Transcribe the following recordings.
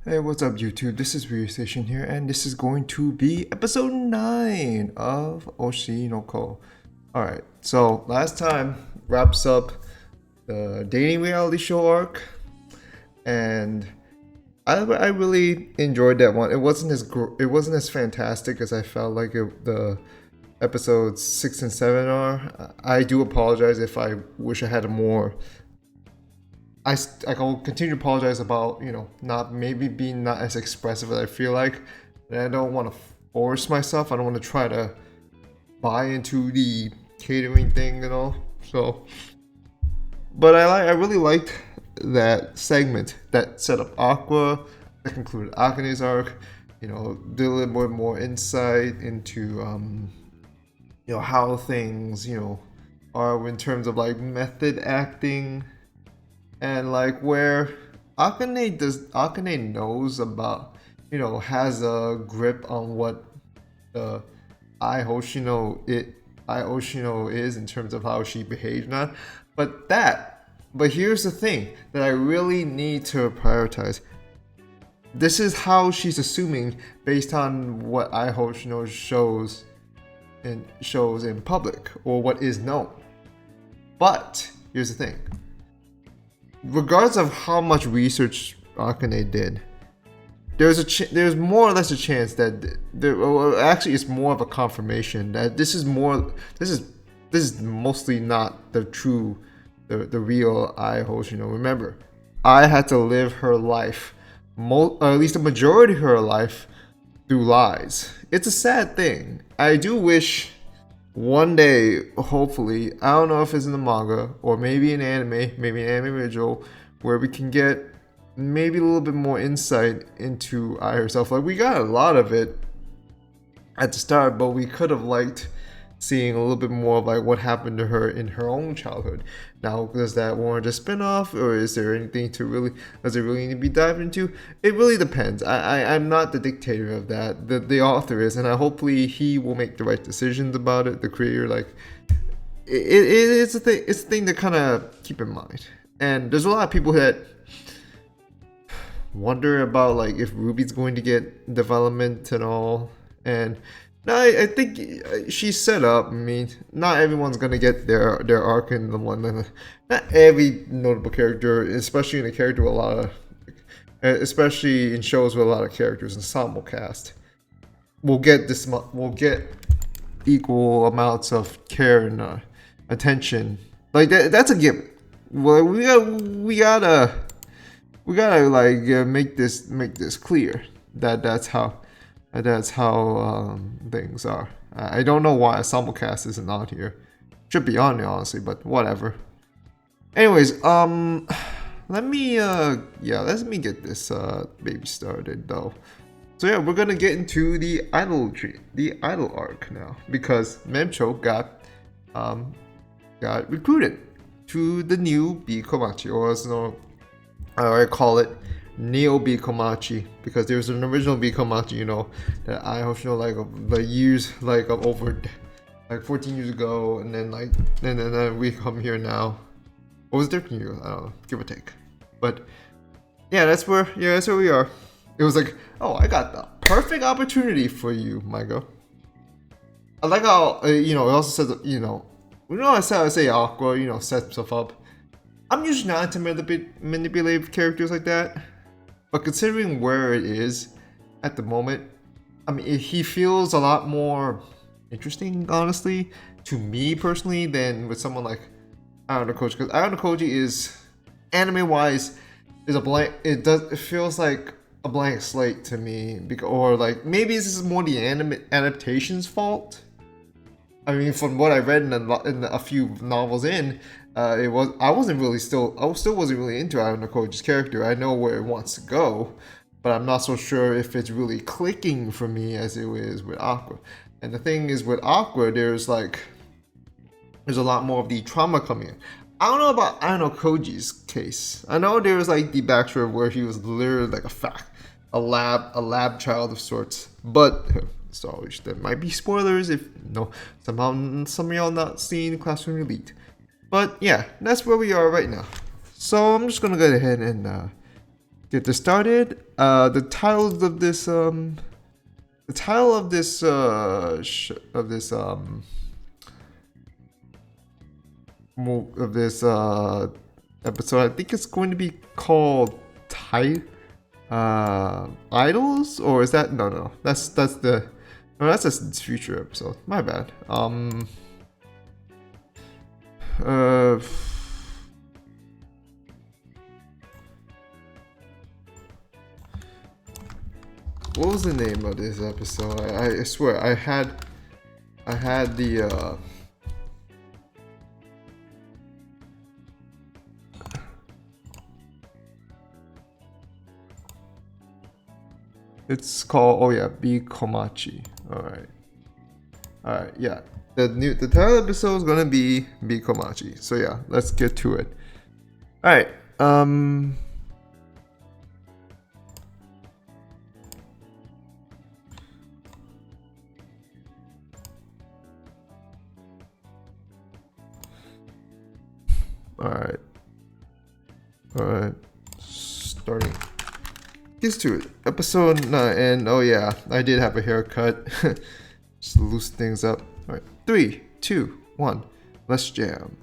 Hey, what's up, YouTube? This is Radio Station here, and this is going to be episode 9 of Oshi no Ko. Alright, so last time wraps up the dating reality show arc, and I really enjoyed that one. It wasn't as fantastic as I felt like the episodes 6 and 7 are. I do apologize if I wish I had a more I'll continue to apologize about not maybe being not as expressive as I feel like, and I don't want to force myself. I don't want to try to buy into the catering thing and all. So, but I really liked that segment that set up Aqua, that concluded Akane's arc. Did a little bit more insight into how things are in terms of like method acting. And like where Akane knows about, has a grip on what the Ai Hoshino is in terms of how she behaves now. But here's the thing that I really need to prioritize. This is how she's assuming based on what Ai Hoshino shows in public, or what is known. But here's the thing. Regardless of how much research Akane did, there's more or less a chance that actually it's more of a confirmation that this is mostly not the real Ai Hoshino. Remember, I had to live her life, or at least the majority of her life, through lies. It's a sad thing. I do wish one day, hopefully, I don't know if it's in the manga or maybe an anime original, where we can get maybe a little bit more insight into Ai herself. Like, we got a lot of it at the start, but we could have liked seeing a little bit more of like what happened to her in her own childhood. Now, does that warrant a spin-off, or is there anything does it really need to be dived into? It really depends. I'm not the dictator of that. The author is, and hopefully he will make the right decisions about it. The creator, like, it's a thing to kind of keep in mind. And there's a lot of people that wonder about like if Ruby's going to get development and all. And no, I think she's set up. I mean, not everyone's gonna get their arc in the one. Not every notable character, especially in a character with a lot of, especially in shows with a lot of characters, ensemble cast, will get equal amounts of care and attention. Like that's a given. Well, we gotta like make this clear that that's how things are. I don't know why a simulcast isn't on here. Should be on there, honestly, but whatever. Anyways, let me get this baby started though. So yeah, we're gonna get into the idol arc now, because Memcho got recruited to the new B Komachi, or as I call it, Neo B Komachi, because there's an original B Komachi, that I Hoshino like years over like 14 years ago, and then we come here now. What was 13 years? I don't know, give or take. But yeah, that's where we are. It was like, oh, I got the perfect opportunity for you, Maigo. I like how it also says I say Aqua sets himself up. I'm usually not into manipulative characters like that. But considering where it is at the moment, I mean, he feels a lot more interesting, honestly, to me personally, than with someone like Ayano Koji. Because Ayano Koji is, anime-wise, is a blank. It feels like a blank slate to me, or like maybe this is more the anime adaptation's fault. I mean, from what I read in a few novels I still wasn't really into Ayano Koji's character. I know where it wants to go, but I'm not so sure if it's really clicking for me as it is with Aqua. And the thing is, with Aqua, there's a lot more of the trauma coming in. I don't know about Ayano Koji's case. I know there was like the backstory where he was literally like a lab child of sorts, but so there might be spoilers if somehow some of y'all not seen Classroom Elite. But yeah, that's where we are right now. So I'm just gonna go ahead and get this started. The title of this episode, I think it's going to be called Idols, or is that no? That's a future episode. My bad. What was the name of this episode? I swear I had the it's called, oh yeah, Be Komachi. Alright, yeah. The title episode is gonna be Komachi. So yeah, let's get to it. Alright. Alright. Starting. Gets to it. Episode 9, and oh yeah, I did have a haircut. Just loosen things up. Alright. 3, 2, 1. Let's jam.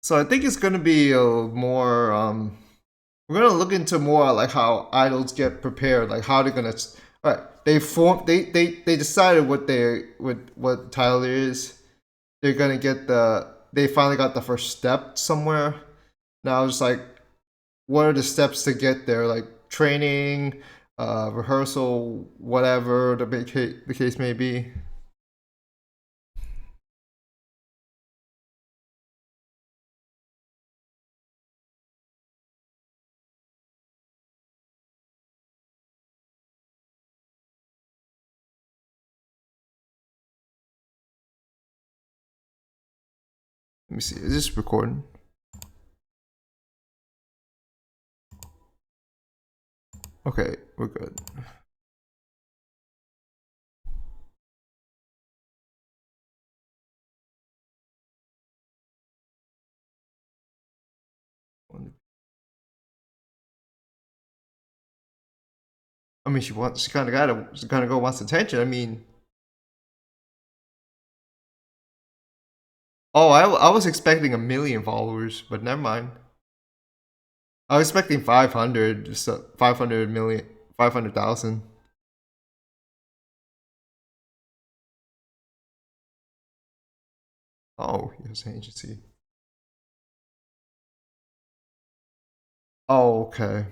So I think it's gonna be a more we're gonna look into more like how idols get prepared, like how they're gonna. All right, they decided what title it is. They're gonna get they finally got the first step somewhere. Now it's like, what are the steps to get there? Like training, rehearsal, whatever the case may be. Let me see. Is this recording? Okay, we're good. I mean, she kind of wants attention. I mean, oh, I was expecting 1 million followers, but never mind. I was expecting 500, just 500 million, 500,000. Oh, yes, agency. Oh, okay.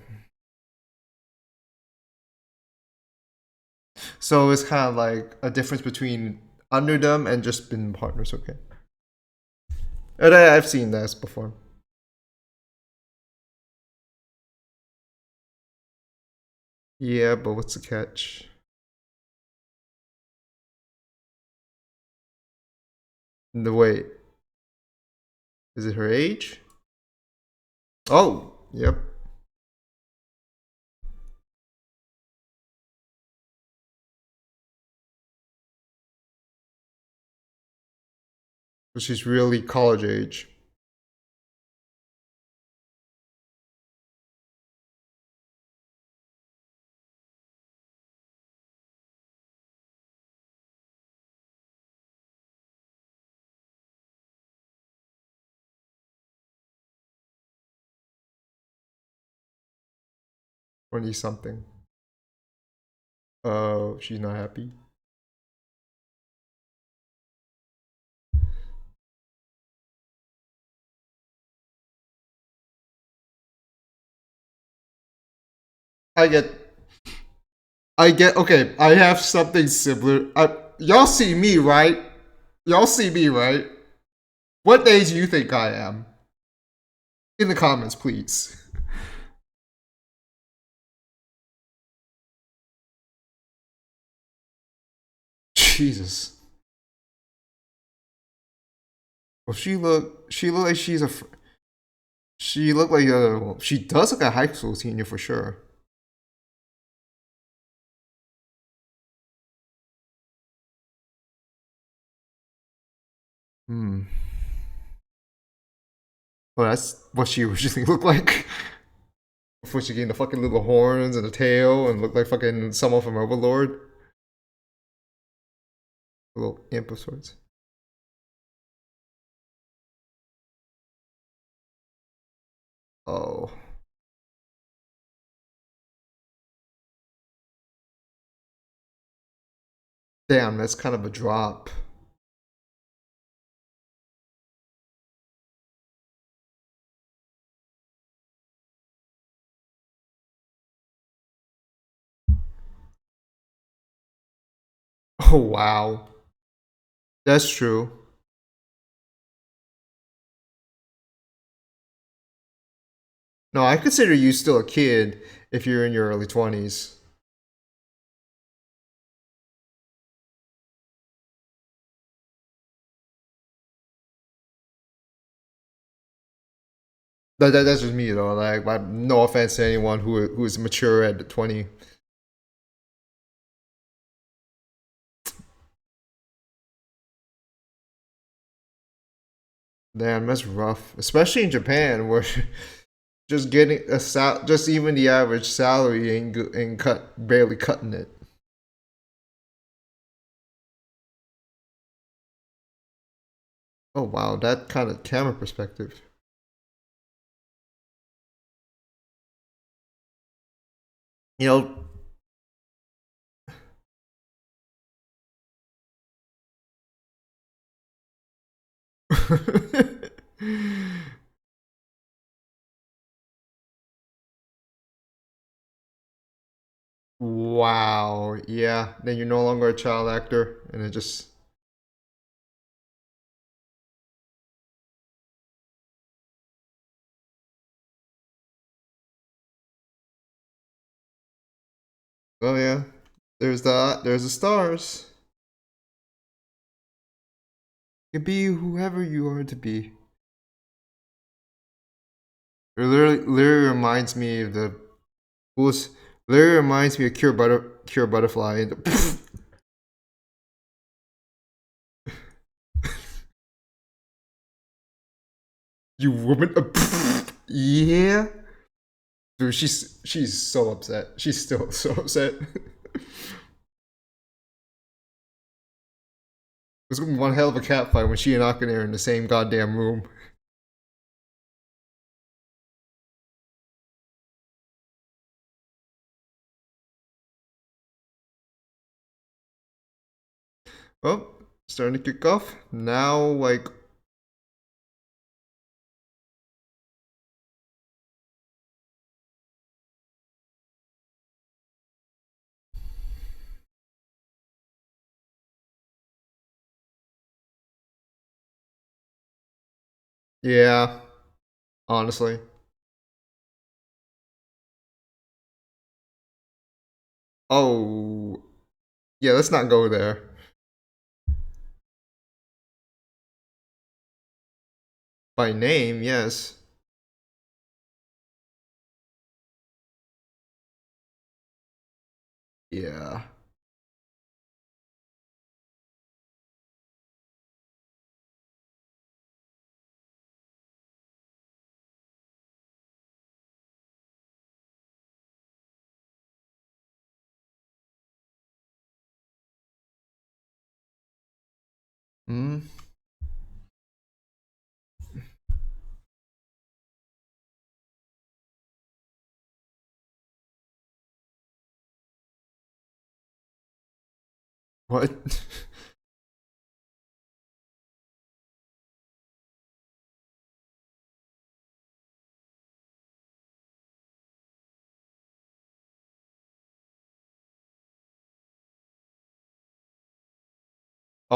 So it's kind of like a difference between under them and just been partners. Okay. And I've seen this before. Yeah, but what's the catch? The wait. Is it her age? Oh, yep. So she's really college age. Twenty something. Oh, she's not happy. I get. Okay, I have something similar. y'all see me, right? Y'all see me, right? What age do you think I am? In the comments, please. Jesus. Well, she look like she looked like well, she does look like a high school senior for sure. Hmm. Well, that's what she originally looked like. Before she gained the fucking little horns and the tail and looked like fucking someone from Overlord. A little imp of sorts. Oh. Damn, that's kind of a drop. Oh, wow. That's true. No, I consider you still a kid if you're in your early 20s. That's just me, though. Like, no offense to anyone who is mature at 20. Damn, that's rough. Especially in Japan, where just getting just even the average salary ain't cut barely cutting it. Oh wow, that kind of camera perspective. You know, wow, yeah. Then you're no longer a child actor, and it just oh yeah. There's the stars. You can be whoever you are to be. It literally reminds me of the coolest. Literally reminds me of Cure Butterfly. You woman. Yeah. Dude, she's so upset. She's still so upset. It was gonna be one hell of a cat fight when she and Akane are in the same goddamn room. Well, starting to kick off. Now, like, yeah, honestly. Oh, yeah, let's not go there. By name, yes. Yeah. Hmm. What?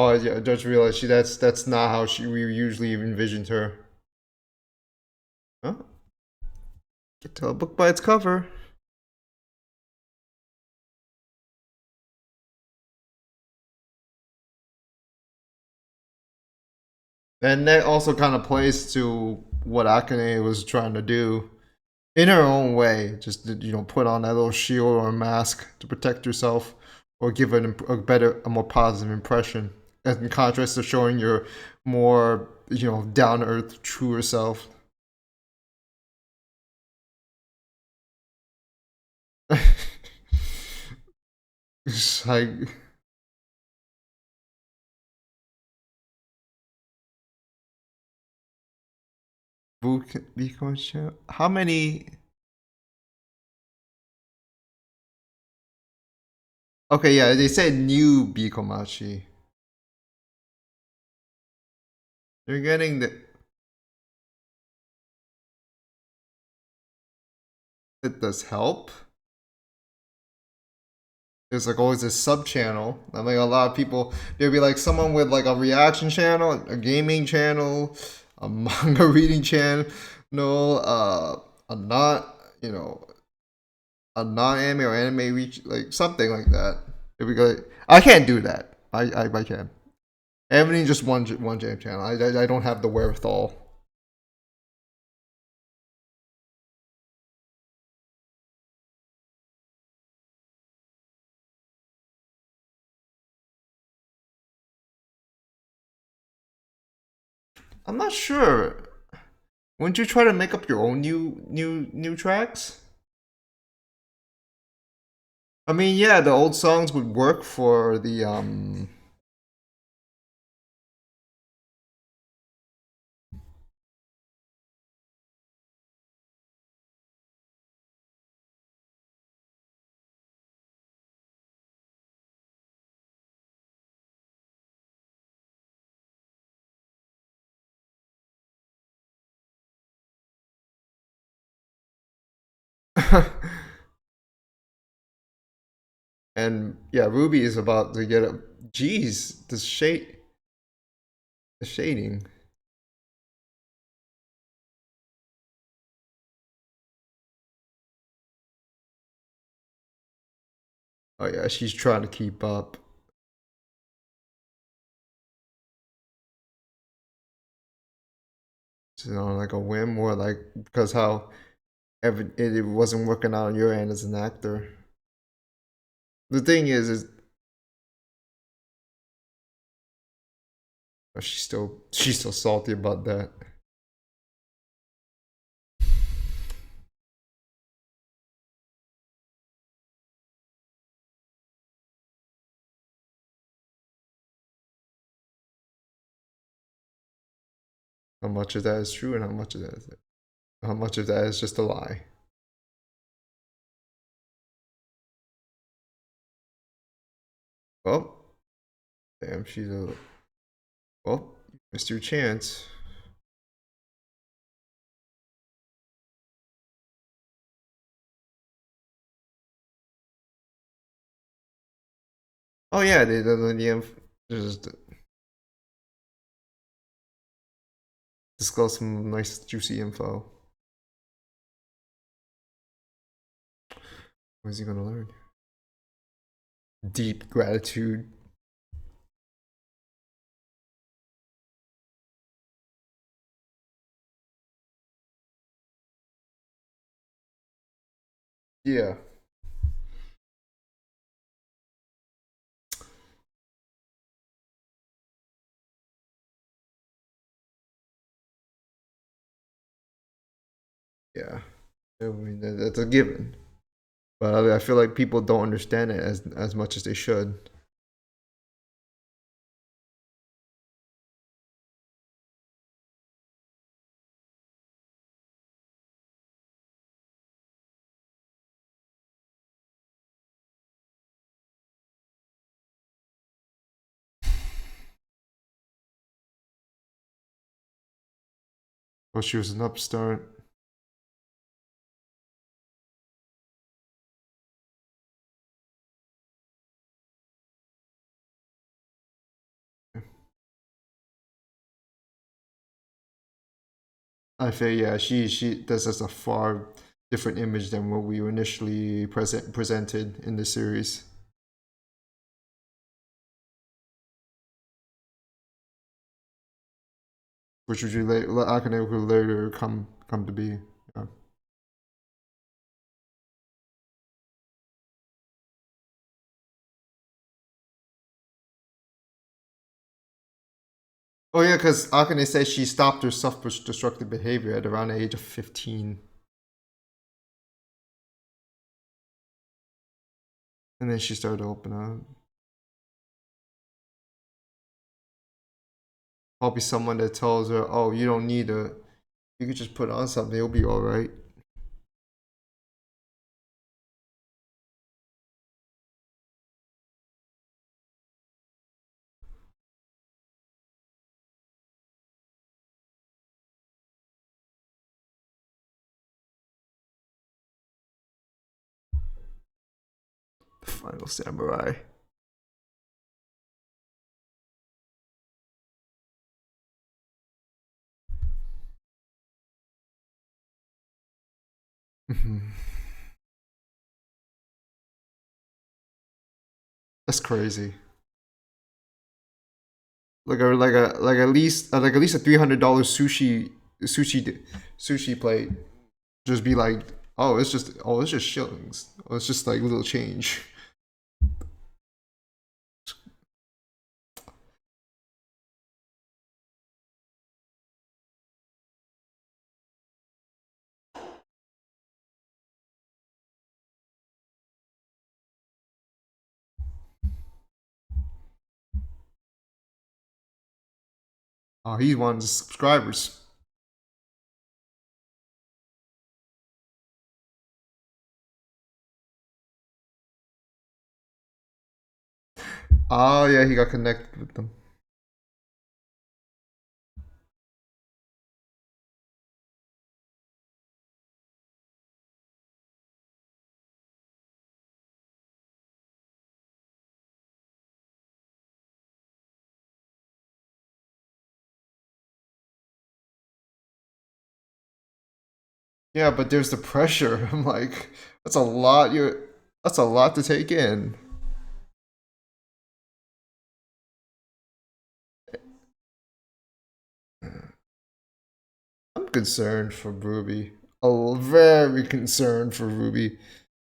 Oh, yeah, I just realized that's not how we usually envisioned her. Huh? Get to a book by its cover. And that also kind of plays to what Akane was trying to do in her own way. Just to, put on that little shield or mask to protect yourself, or give a better, a more positive impression. As in contrast to showing your more, down to earth, truer self. It's like, how many? Okay, yeah, they said new Bikomachi. You're getting the. It does help. There's like always a sub channel. I mean, a lot of people, there'll be like someone with like a reaction channel, a gaming channel, a manga reading channel, no, a not, a non anime or anime reach, like something like that. If we go, I can't do that. I can. Everything just one jam channel. I don't have the wherewithal. I'm not sure. Wouldn't you try to make up your own new tracks? I mean, yeah, the old songs would work for the. And yeah, Ruby is about to get a. Jeez, the shading. Oh yeah, she's trying to keep up. Like a whim, or like because how it wasn't working out on your end as an actor. The thing is she's still salty about that. How much of that is true, and how much of that is just a lie. Well, damn, she's a. Well, you missed your chance. Oh yeah, just disclose some nice juicy info. What is he gonna learn? Deep gratitude. Yeah. Yeah. I mean, that's a given. But I feel like people don't understand it as much as they should. Well, she was an upstart. I feel yeah, she this is a far different image than what we were initially presented in the series. Which would you later Akane would later come to be. Yeah. Oh yeah, because Akane says she stopped her self-destructive behavior at around the age of 15, and then she started to open up. Probably someone that tells her, "Oh, you don't need to. You could just put on something. It'll be all right." The final samurai. That's crazy. Like at least a $300 sushi plate. Just be like, oh it's just shillings. Oh, it's just like little change. Oh, he's one of the subscribers. Oh yeah, he got connected with them. Yeah, but there's the pressure. I'm like, that's a lot. That's a lot to take in. I'm concerned for Ruby. Oh, very concerned for Ruby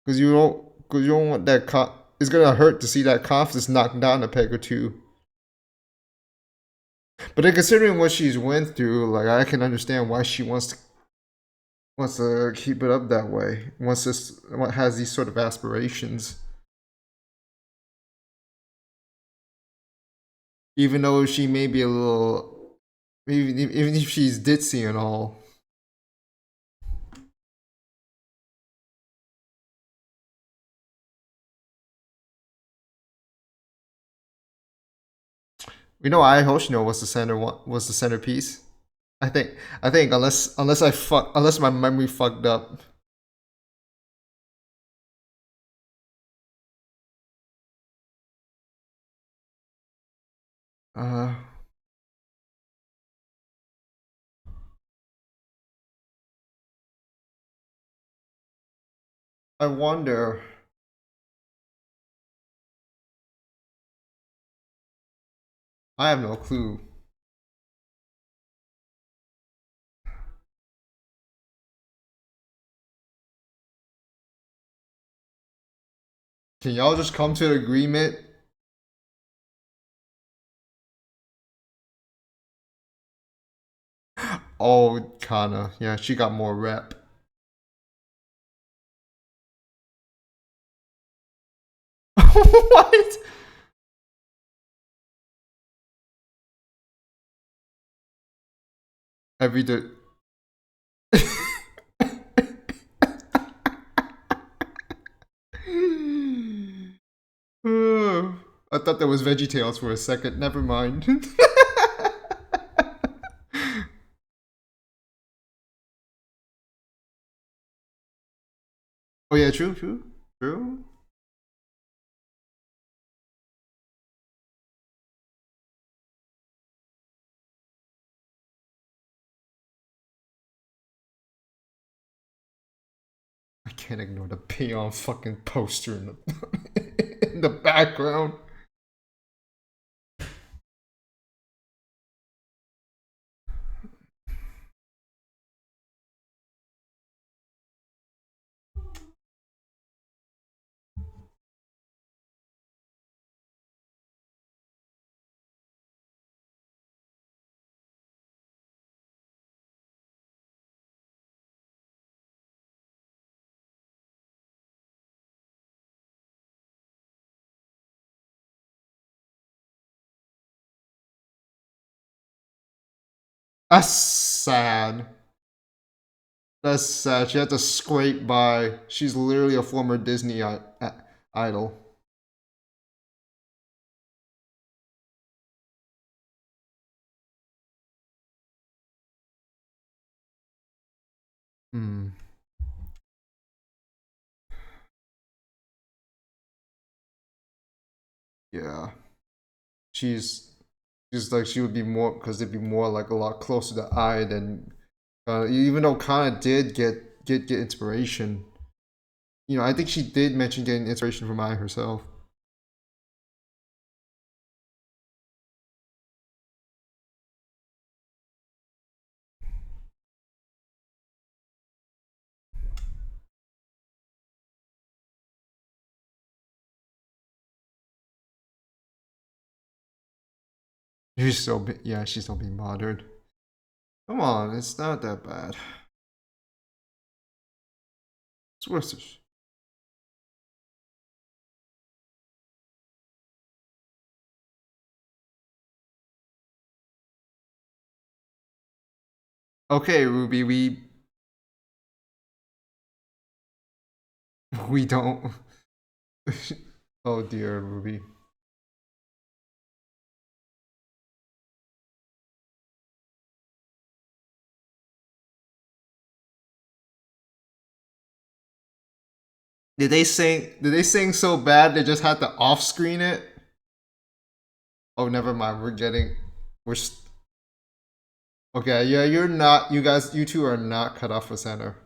because you don't want that. It's gonna hurt to see that confidence knocked down a peg or two. But then considering what she's went through, like I can understand why she wants to keep it up that way. Has these sort of aspirations, even though she may be a little, even if she's ditzy and all. You know, I Hoshino was the centerpiece. I think unless my memory fucked up. Uh, I wonder. I have no clue. Can y'all just come to an agreement? Oh, Kana. Yeah, she got more rep. What? Every day. I thought that was Veggie Tales for a second. Never mind. Oh yeah, true. can't ignore the Peon fucking poster in the in the background. That's sad. That's sad. She had to scrape by. She's literally a former Disney idol. Hmm. Yeah. She's she's like she would be more because they'd be more like a lot closer to I than even though Kana did get inspiration. You know, I think she did mention getting inspiration from I herself. Yeah, she's still being bothered. Come on, it's not that bad. It's worse. Okay, Ruby, we don't. Oh dear, Ruby. Did they sing so bad they just had to off screen it? Oh, never mind. We're okay. Yeah, you're not. You guys, you two are not cut off for center.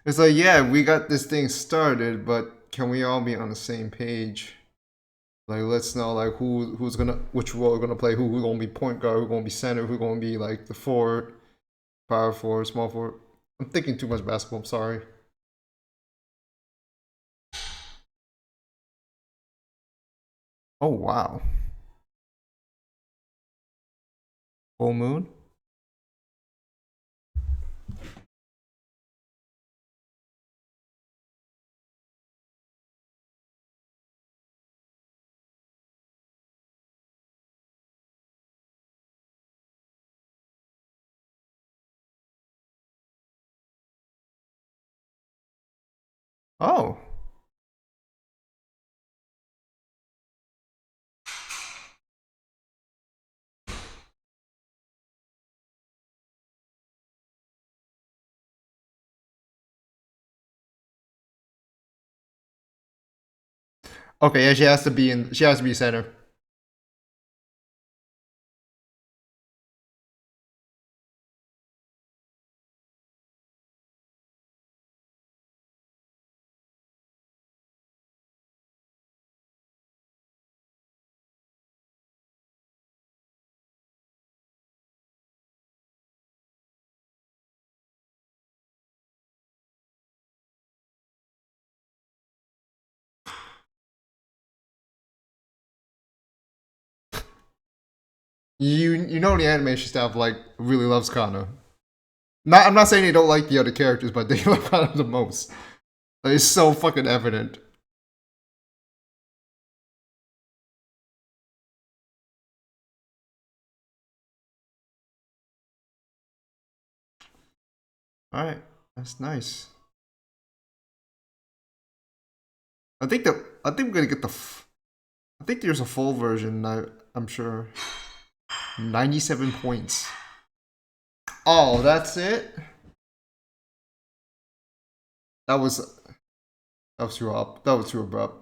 It's like, yeah, we got this thing started, but can we all be on the same page? Like, let's know like who's gonna which role gonna play, who's gonna be point guard, who's gonna be center, who's gonna be like the forward, power forward, small forward. I'm thinking too much basketball. I'm sorry. Oh wow, full moon. Oh, okay. Yeah, she has to be in. She has to be center. You know the animation staff like really loves Kana. Not I'm not saying they don't like the other characters, but they love Kana the most. Like, it's so fucking evident. All right, that's nice. I think we're gonna get I think there's a full version. I'm sure. 97 points. Oh, that's it. That was That was too up. That was too abrupt.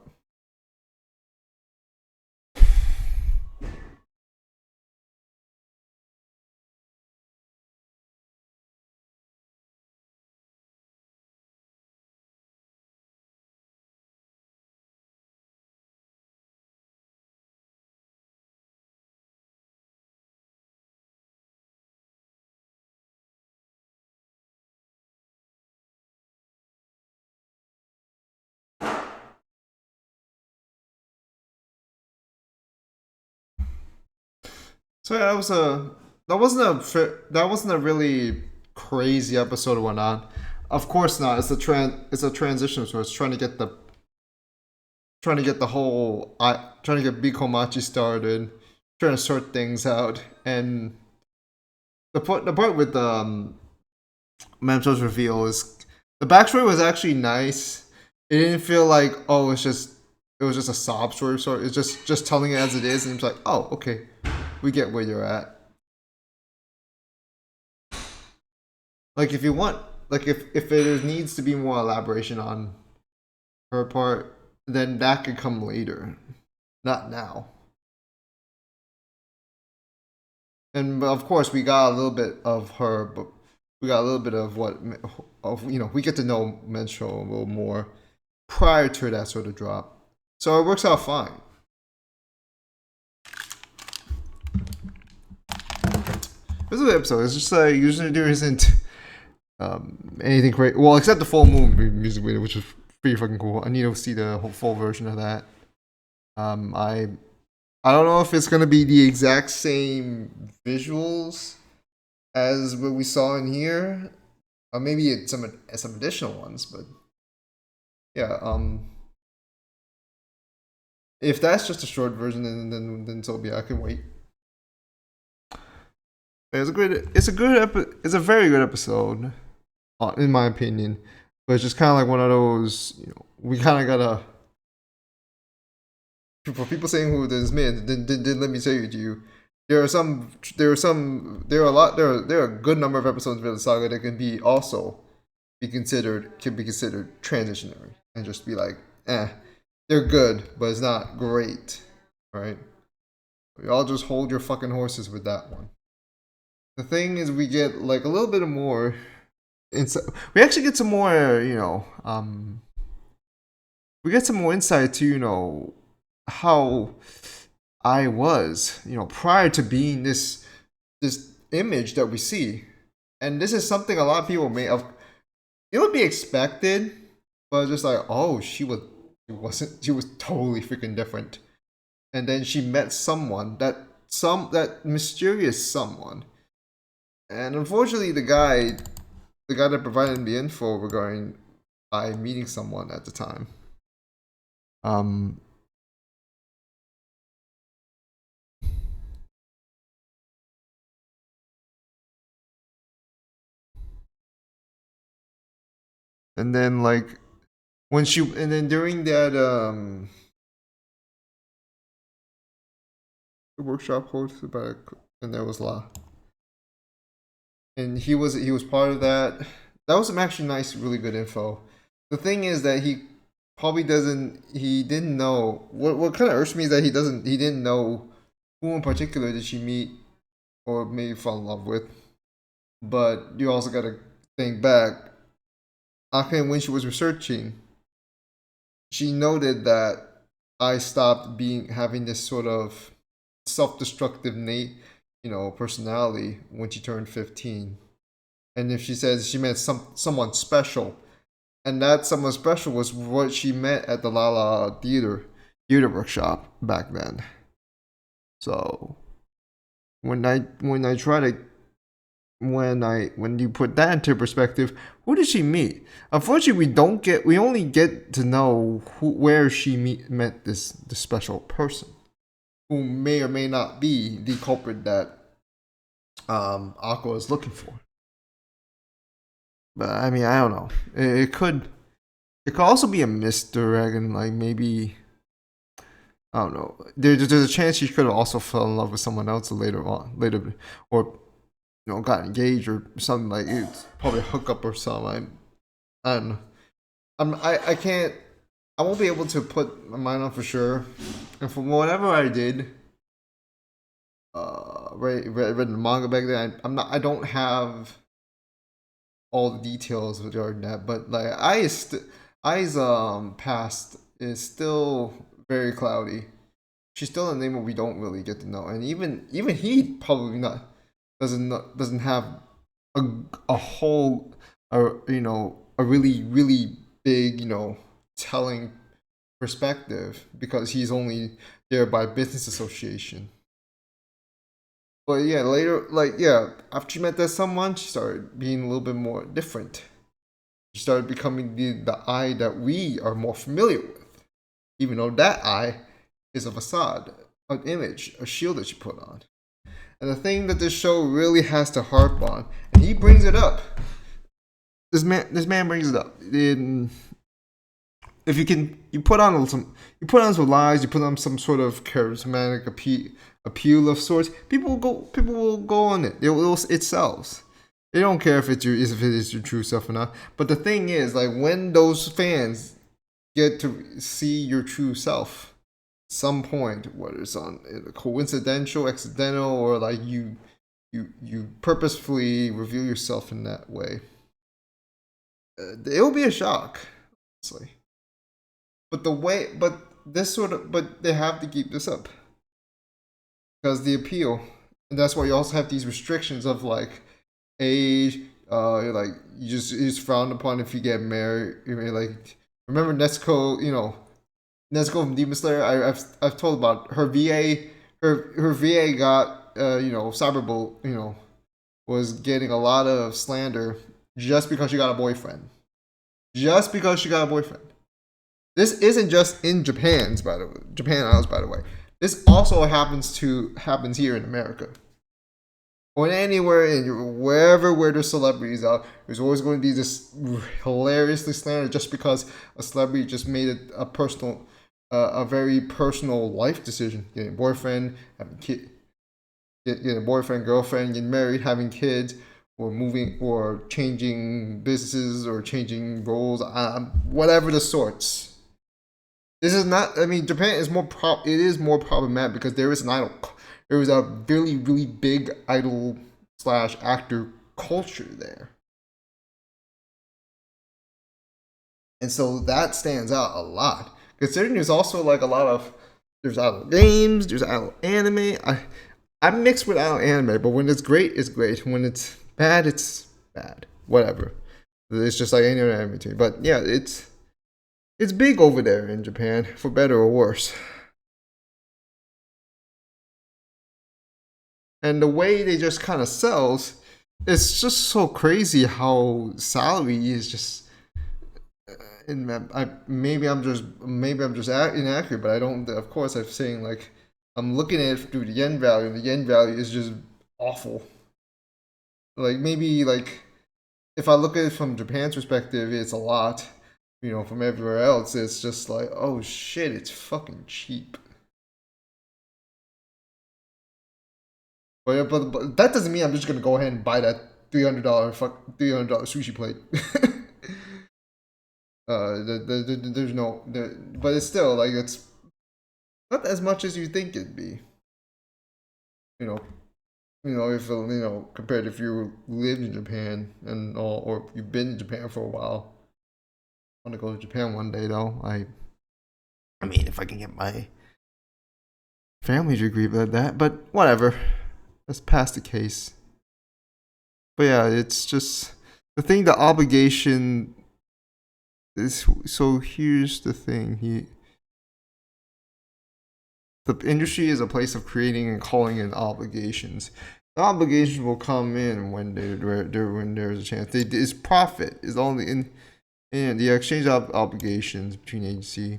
So yeah, that wasn't a really crazy episode or whatnot. Of course not. It's a transition, so it's trying to get Bikomachi started, trying to sort things out, and the part with Mamto's reveal is the backstory was actually nice. It didn't feel like it was just a sob story. So it's just telling it as it is, and it's like, oh, okay, we get where you're at. Like if you want, like if there needs to be more elaboration on her part, then that could come later, not now. And of course, we got a little bit of her, but we got a little bit of we get to know Menstrual a little more prior to that sort of drop, so it works out fine. This is an episode. It's just like usually there isn't anything great. Well, except the full moon music video, which is pretty fucking cool. I need to see the whole full version of that. I don't know if it's gonna be the exact same visuals as what we saw in here, or maybe it's some additional ones. But yeah, if that's just a short version, then so be. I can wait. It's it's a very good episode, in my opinion. But it's just kind of like one of those, we kind of gotta. For people saying who this man, then let me say it to you. There are a lot, there are a good number of episodes of the saga that can be considered transitionary and just be like, they're good, but it's not great, right? We all just hold your fucking horses with that one. The thing is, we get like a little bit of more. We actually get some more, we get some more insight to how I was, prior to being this image that we see, and this is something a lot of people may have. It would be expected, but just like, oh, she was totally freaking different, and then she met that mysterious someone, and unfortunately, the guy that provided the info regarding I meeting someone at the time, um, and then like and then during that workshop hosted about, and there was La, and he was part of that. That was some actually nice, really good info. The thing is that he didn't know what kind of irks me is that he didn't know who in particular did she meet or maybe fall in love with. But you also got to think back. Akin, when she was researching, she noted that I stopped having this sort of self-destructive personality when she turned 15. And if she says she met someone special, and that someone special was what she met at the Lala theater workshop back then. So when you put that into perspective, who did she meet? Unfortunately, we only get to know where she met this special person, who may or may not be the culprit that Aqua is looking for. But I mean, I don't know. It could also be a misdirect, like maybe I don't know. There's a chance she could have also fell in love with someone else later, or got engaged or something, like it's probably a hookup or something. I don't know. I can't I won't be able to put my mind on for sure. And from whatever I did, read the manga back then, I don't have all the details regarding that, but like Ai's past is still very cloudy. She's still a name that we don't really get to know, and even he probably not doesn't have a a whole a really big telling perspective because he's only there by business association. But yeah, later, like, yeah, after she met that someone, she started being a little bit more different. She started becoming the I that we are more familiar with, even though that I is a facade, an image, a shield that she put on. And the thing that this show really has to harp on, and he brings it up. This man brings it up. If you put on some lies, you put on some sort of charismatic appeal of sorts, people will go on it. It sells. They don't care if it is your true self or not. But the thing is, like, when those fans get to see your true self, some point, whether it's on coincidental, accidental, or like you purposefully reveal yourself in that way, it'll be a shock, honestly. But they have to keep this up because the appeal, and that's why you also have these restrictions of like age, like you just frowned upon if you get married. I mean, like, remember Nezuko, Nezuko from Demon Slayer. I've told about her VA. Her VA got cyberbully. Was getting a lot of slander just because she got a boyfriend. Just because she got a boyfriend. This isn't just in Japan Isles, by the way. This also happens here in America. Or anywhere wherever where there's celebrities out, there's always going to be this hilariously slandered just because a celebrity just made it a very personal life decision. Getting a boyfriend, having kid, getting a boyfriend, girlfriend, getting married, having kids, or moving, or changing businesses, or changing roles, whatever the sorts. This is not. I mean, Japan is it is more problematic because there is an idol. There is a really big idol slash actor culture there, and so that stands out a lot. Considering there's also like there's idol games, there's idol anime. I'm mixed with idol anime, but when it's great, it's great. When it's bad, it's bad. Whatever. It's just like any other anime to me. But yeah, it's big over there in Japan, for better or worse. And the way they just kind of sells, it's just so crazy how salary is just. Maybe I'm just inaccurate, but I don't. Of course, I'm saying like I'm looking at it through the yen value, and the yen value is just awful. Like maybe like if I look at it from Japan's perspective, it's a lot. From everywhere else, it's just like, oh shit, it's fucking cheap. But that doesn't mean I'm just gonna go ahead and buy that $300 sushi plate. There's no, but it's still like it's not as much as you think it'd be. You know, if compared if you lived in Japan and all, or you've been in Japan for a while. I want to go to Japan one day though. I mean, if I can get my family to agree with that, but whatever. That's past the case. But yeah, it's just the thing. The obligation is so. Here's the thing. The industry is a place of creating and calling in obligations. The obligation will come in when there's a chance. Its profit is only in, and the exchange of obligations between agency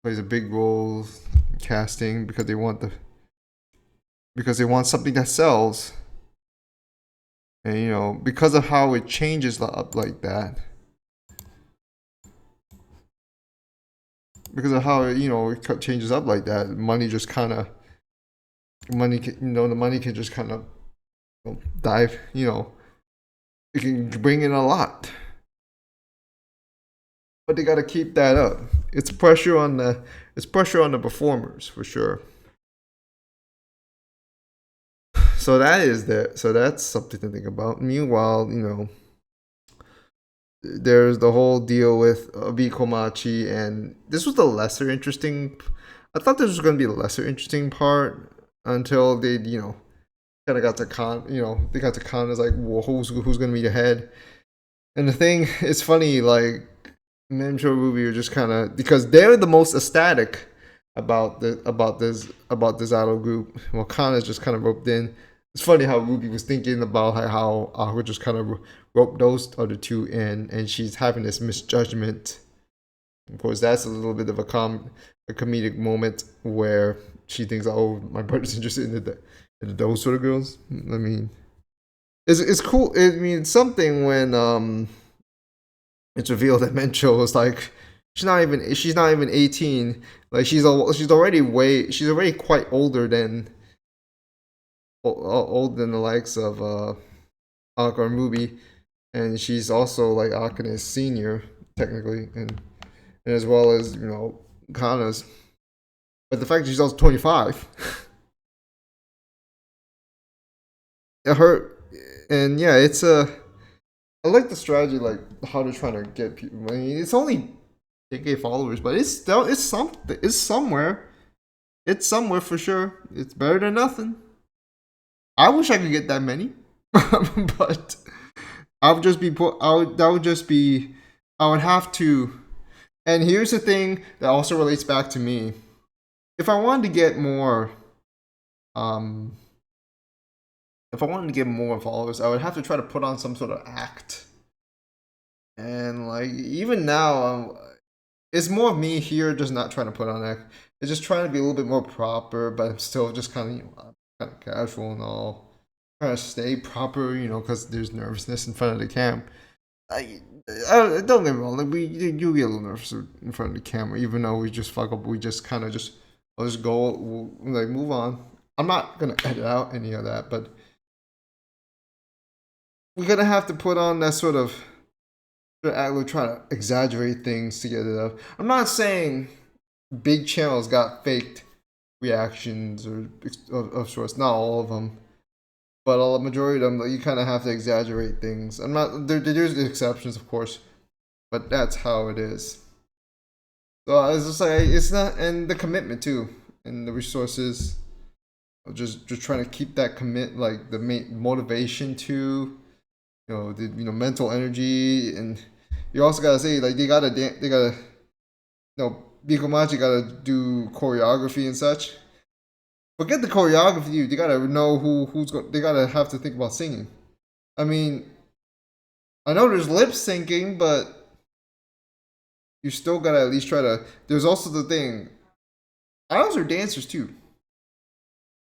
plays a big role in casting because they want something that sells, and because of how it changes up like that. Because of how it changes up like that, the money can just kind of dive. It can bring in a lot. but they got to keep that up. It's pressure on the performers for sure. So that's something to think about. Meanwhile, there's the whole deal with Bikomachi, and this was the lesser interesting. I thought this was going to be the lesser interesting part until they, kind of got to they got to Khan as like, well, who's going to be the head? And the thing, it's funny, like Mincho Ruby are just kind of, because they're the most ecstatic about this idol group. Well, Khan is just kind of roped in. It's funny how Ruby was thinking about how Aqua just kind of roped those other two in, and she's having this misjudgment. Of course, that's a little bit of a comedic moment where she thinks, "Oh, my brother's interested in those sort of girls." I mean, it's cool. I mean, it's something when it's revealed that Mencho was like, she's not even 18. Like she's already quite older than the likes of Aka and Ruby, and she's also like Akane's senior technically, and as well as Kana's. But the fact that she's also 25, it hurt. And yeah, it's a. I like the strategy, like how they're trying to get people. I mean, it's only 10K followers, but it's something. It's somewhere. It's somewhere for sure. It's better than nothing. I wish I could get that many, but I would just be put. I would. That would just be. I would have to. And here's the thing that also relates back to me. If I wanted to get more, um, if I wanted to get more followers, I would have to try to put on some sort of act. And like even now, it's more of me here, just not trying to put on act. It's just trying to be a little bit more proper, but I'm still just kind of kind of casual and all. Trying to stay proper, because there's nervousness in front of the cam. Don't get me wrong, like you get a little nervous in front of the camera, even though we just fuck up. We just kind of just I'll just go like move on. I'm not gonna edit out any of that, but we're gonna have to put on that sort of we're trying to exaggerate things to get it up. I'm not saying big channels got faked reactions or of sorts, not all of them, but a majority of them, you kind of have to exaggerate things. I'm not there's exceptions, of course, but that's how it is. So it's just like it's not, and the commitment too, and the resources. Just trying to keep that like the motivation to, the mental energy, and you also gotta say like they gotta Bikomachi gotta do choreography and such. Forget the choreography, they gotta know they gotta have to think about singing. I mean, I know there's lip syncing, but you still gotta at least try to. There's also the thing, idols are dancers too.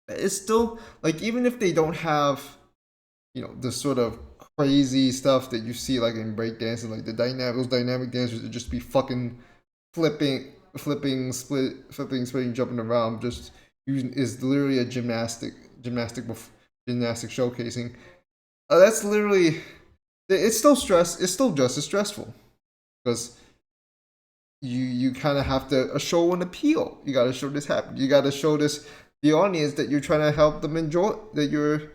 It's still like even if they don't have, the sort of crazy stuff that you see like in breakdancing, like those dynamic dancers that just be fucking splitting, jumping around, just using is literally a gymnastic showcasing. That's literally it's still stress. It's still just as stressful because you kind of have to show an appeal. You got to show this happen. You got to show the audience that you're trying to help them enjoy, that you're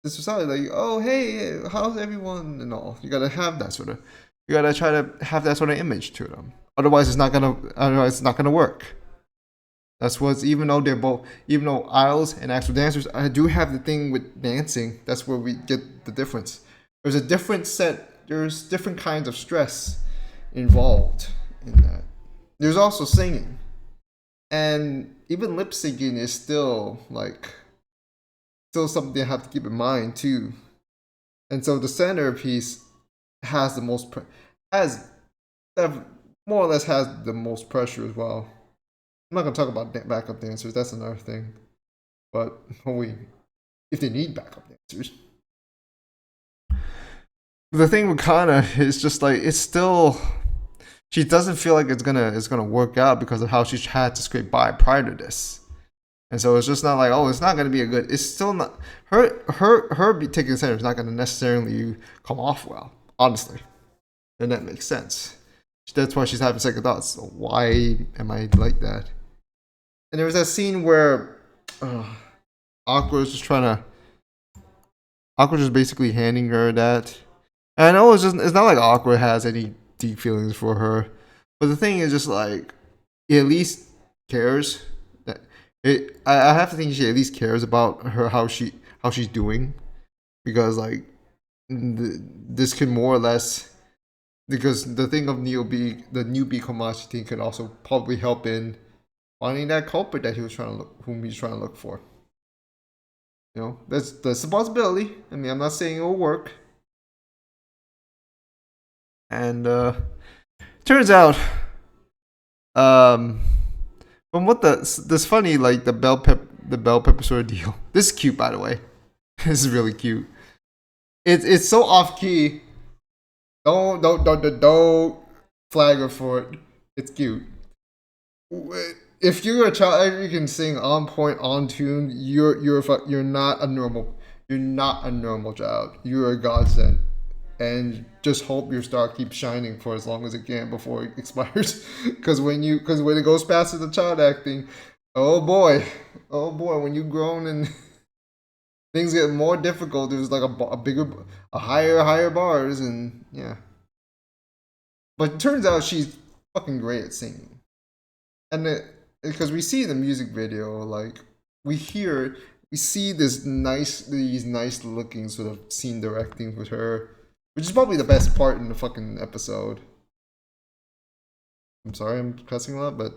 the society, like, oh hey, how's everyone and all. You gotta have that sort of, you gotta try to have that sort of image to them. Otherwise it's not gonna work. That's what's, even though idols and actual dancers, I do have the thing with dancing. That's where we get the difference. There's different kinds of stress involved in that. There's also singing. And even lip syncing is still something I have to keep in mind too. And so the centerpiece has the most has more or less has the most pressure as well. I'm not gonna talk about backup dancers. That's another thing. But if they need backup dancers. The thing with Kana is just like it's still. She doesn't feel like it's gonna work out because of how she had to scrape by prior to this. And so it's just not like, oh, it's not gonna be a good. It's still not her taking center is not gonna necessarily come off well, honestly, and that makes sense. That's why she's having second thoughts. So why am I like that? And there was that scene where Aqua was just trying to. Aqua just basically handing her that. And I know it's not like Aqua has any deep feelings for her, but the thing is just like he at least cares. That I have to think she at least cares about her how she's doing, because like this can more or less, because the thing of the new B Komachi thing could also probably help in finding that culprit that whom he's trying to look for. You know, that's a possibility. I mean, I'm not saying it will work. And turns out, um, from what this funny like the bell pepper sort of deal. This is cute, by the way. This is really cute. It's so off key. Don't flag her for it. It's cute. If you're a child, you can sing on point, on tune. You're not a normal child. You're a godsend, and just hope your star keeps shining for as long as it can before it expires. Because when it goes past the child acting, oh boy, when you grown and things get more difficult, there's like a higher bars, and yeah. But it turns out she's fucking great at singing, and because we see the music video, like we see these nice looking sort of scene directing with her, which is probably the best part in the fucking episode. I'm sorry, I'm cussing a lot, but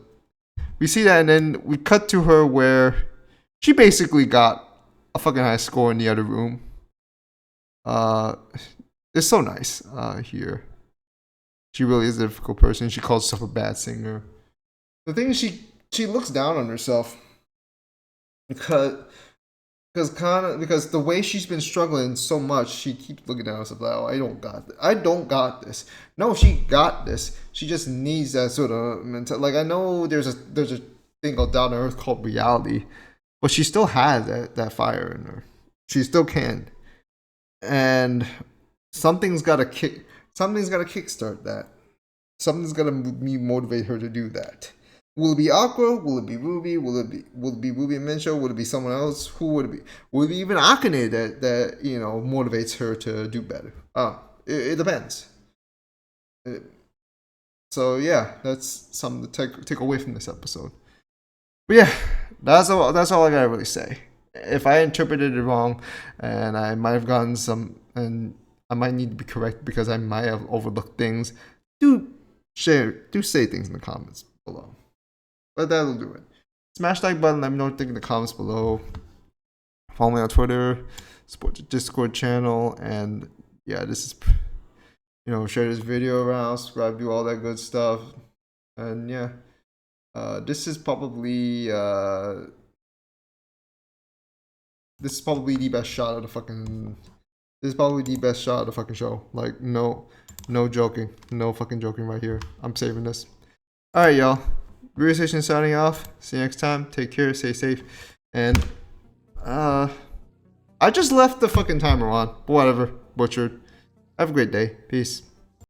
we see that, and then we cut to her where she basically got a fucking high score in the other room. It's so nice here. She really is a difficult person. She calls herself a bad singer. The thing is, she looks down on herself because the way she's been struggling so much, she keeps looking down on herself like, oh, I don't got this. No, she got this. She just needs that sort of mental. Like, I know there's a thing called down to earth called reality, but she still has that fire in her. She still can, and something's got to kickstart that. Something's got to motivate her to do that. Will it be Aqua? Will it be Ruby? Will it be Ruby and Mincho? Will it be someone else? Who would it be? Will it be even Akane that motivates her to do better? It depends. So yeah, that's something to take away from this episode. But yeah, that's all I gotta really say. If I interpreted it wrong, and I might have gotten some, and I might need to be correct because I might have overlooked things, do say things in the comments below. But that'll do it. Smash the like button. Let me know what you think in the comments below. Follow me on Twitter. Support the Discord channel. And yeah, this is, share this video around. Subscribe. Do all that good stuff. And yeah, this is probably the best shot of the fucking. This is probably the best shot of the fucking show. Like no joking. No fucking joking right here. I'm saving this. All right, y'all. Real Station signing off. See you next time. Take care. Stay safe. And I just left the fucking timer on. But whatever. Butchered. Have a great day. Peace.